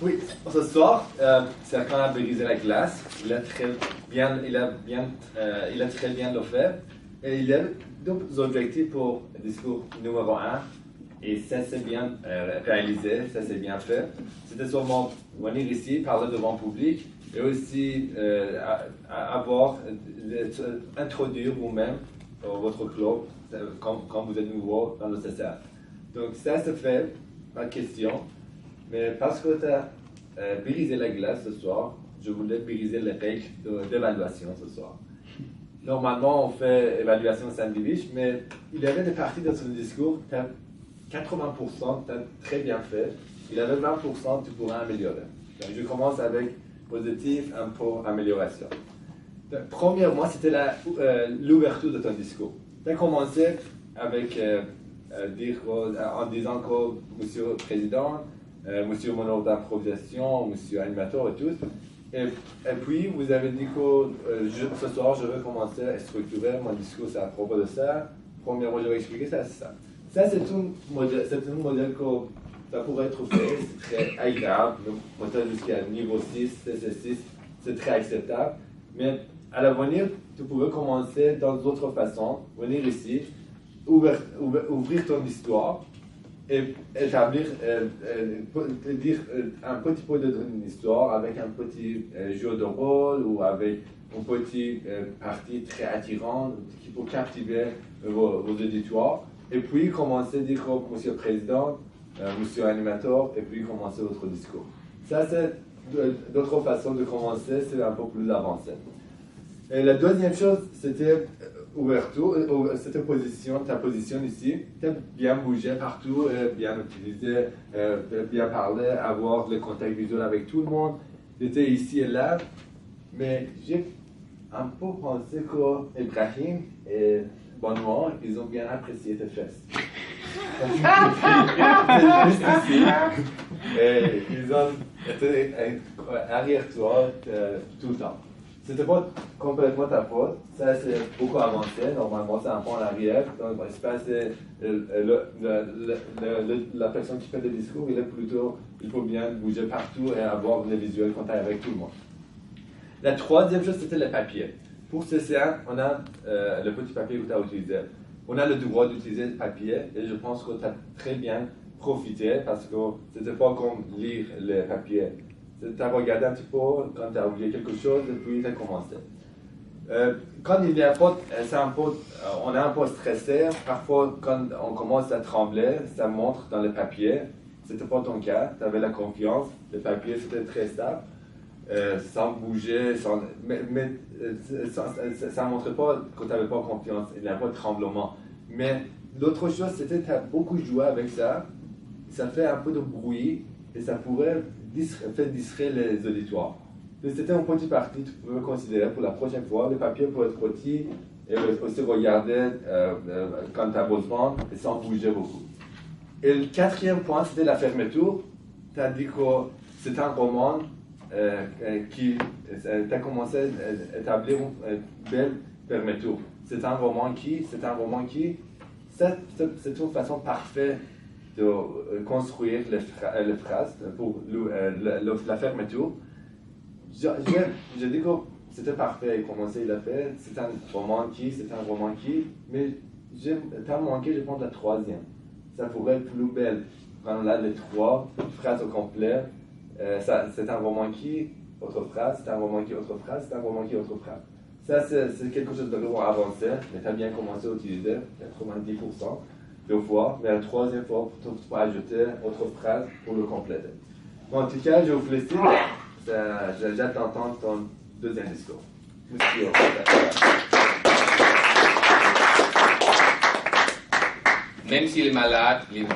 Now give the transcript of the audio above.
Oui, ce soir, Serkan a brisé la glace. Il a très bien le fait. Et il a deux objectifs pour le discours numéro 1. Et ça, c'est bien réalisé, ça, c'est bien fait. C'était sûrement venir ici, parler devant le public et aussi introduire vous-même votre club quand vous êtes nouveau dans le CCA. Donc, ça, c'est fait, pas de question. Mais parce que tu as brisé la glace ce soir, je voulais briser les règles d'évaluation ce soir. Normalement, on fait évaluation sandwich, mais il y avait des parties dans son discours, 80%, tu as très bien fait. Il y avait 20%, tu pourras améliorer. Donc, je commence avec positif, un peu amélioration. Donc, premièrement, c'était l'ouverture de ton discours. Tu as commencé avec en disant que Monsieur le Président, Monsieur mon ordre d'improvisation, Monsieur animateur et tout. Et puis, vous avez dit que ce soir, je vais commencer à structurer mon discours à propos de ça. Premièrement, je vais expliquer ça, c'est ça. Ça, c'est un modèle que ça pourrait être fait, c'est très agréable. Donc, monter jusqu'à niveau 6, CC6, c'est très acceptable. Mais à l'avenir, tu pourrais commencer dans d'autres façons, venir ici, ouvrir ton histoire et établir, dire un petit peu de ton histoire avec un petit jeu de rôle ou avec une petite partie très attirante qui peut captiver vos auditoires. Et puis commencer à dire Monsieur le Président, Monsieur l'animateur, et puis commencer votre discours. Ça, c'est d'autres façons de commencer, c'est un peu plus avancé. Et la deuxième chose, c'était ouverture, c'était ta position ici, bien bouger partout, bien utiliser, bien parler, avoir le contact visuel avec tout le monde. J'étais ici et là, mais j'ai un peu pensé qu'Ibrahim et Benoît, ils ont bien apprécié tes fesses. Juste ici, et ils ont été arrière toi tout le temps. C'était pas complètement ta faute, ça c'est beaucoup avancé, normalement c'est un point en arrière, donc l'espace, la personne qui fait le discours, il faut bien bouger partout et avoir le visuel contact avec tout le monde. La troisième chose, c'était le papier. Pour CC1, on a le petit papier que tu as utilisé. On a le droit d'utiliser le papier et je pense que tu as très bien profité parce que c'était pas comme lire le papier. Tu as regardé un petit peu quand tu as oublié quelque chose et puis tu as commencé. Quand il y a on est un peu stressé, parfois quand on commence à trembler, ça montre dans le papier. C'était pas ton cas, tu avais la confiance, le papier c'était très stable. Sans bouger, mais ça ne montrait pas que tu n'avais pas confiance, il n'y a pas de tremblement. Mais l'autre chose, c'était que tu as beaucoup joué avec ça, ça fait un peu de bruit et ça pourrait faire distraire les auditoires. C'était une petite partie, tu peux considérer pour la prochaine fois, le papier peut être petit et aussi regarder quand tu as besoin et sans bouger beaucoup. Et le quatrième point, c'était la fermeture. Tu as dit que c'est un roman tu as commencé à établir une belle fermeture. C'est un roman qui, c'est une façon parfaite de construire les phrases pour la fermeture. Je dis que c'était parfait, il a fait, c'est un roman qui, mais t'as manqué, je pense, la troisième. Ça pourrait être plus belle. Quand on a les trois phrases au complet, c'est un roman qui, autre phrase, c'est un roman qui, autre phrase, c'est un roman qui, autre phrase. Ça, c'est quelque chose de vraiment avancé, mais tu as bien commencé à utiliser 90% deux fois, mais la troisième fois, tu peux ajouter autre phrase pour le compléter. Bon, en tout cas, je vous félicite. J'attends ton deuxième discours. Merci. Même s'il est malade, il est